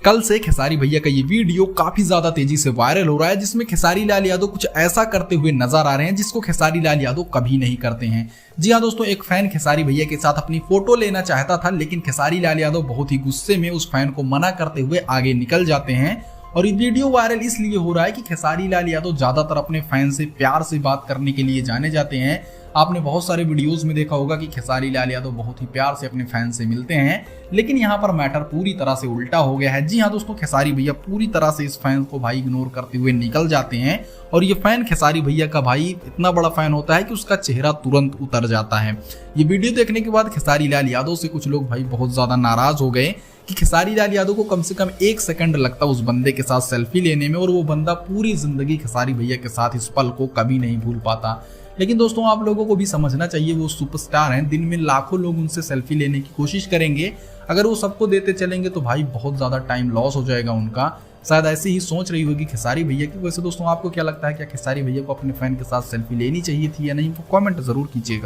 कल से खेसारी भैया का ये वीडियो काफी ज्यादा तेजी से वायरल हो रहा है, जिसमें खेसारी लाल यादव कुछ ऐसा करते हुए नजर आ रहे हैं जिसको खेसारी लाल यादव कभी नहीं करते हैं। जी हाँ दोस्तों, एक फैन खेसारी भैया के साथ अपनी फोटो लेना चाहता था, लेकिन खेसारी लाल यादव बहुत ही गुस्से में उस फैन को मना करते हुए आगे निकल जाते हैं। और ये वीडियो वायरल इसलिए हो रहा है कि खेसारी लाल यादव ज्यादातर अपने फैन से प्यार से बात करने के लिए जाने जाते हैं। आपने बहुत सारे वीडियोस में देखा होगा कि खेसारी लाल यादव बहुत ही प्यार से अपने फैन से मिलते हैं, लेकिन यहाँ पर मैटर पूरी तरह से उल्टा हो गया है। जी हाँ दोस्तों, खेसारी भैया पूरी तरह से इस फैन को भाई इग्नोर करते हुए निकल जाते हैं। और ये फैन खेसारी भैया का भाई इतना बड़ा फैन होता है कि उसका चेहरा तुरंत उतर जाता है। ये वीडियो देखने के बाद खेसारी लाल यादव से कुछ लोग भाई बहुत ज्यादा नाराज हो गए कि खेसारी लाल यादव को कम से कम 1 सेकंड लगता उस बंदे के साथ सेल्फी लेने में, और वो बंदा पूरी जिंदगी खेसारी भैया के साथ इस पल को कभी नहीं भूल पाता। लेकिन दोस्तों, आप लोगों को भी समझना चाहिए, वो सुपरस्टार हैं, दिन में लाखों लोग उनसे सेल्फी लेने की कोशिश करेंगे। अगर वो सबको देते चलेंगे तो भाई बहुत ज्यादा टाइम लॉस हो जाएगा उनका। शायद ऐसे ही सोच रही होगी खेसारी भैया की। वैसे दोस्तों, आपको क्या लगता है, क्या खेसारी भैया को अपने फैन के साथ सेल्फी लेनी चाहिए थी या नहीं? वो कमेंट जरूर कीजिएगा।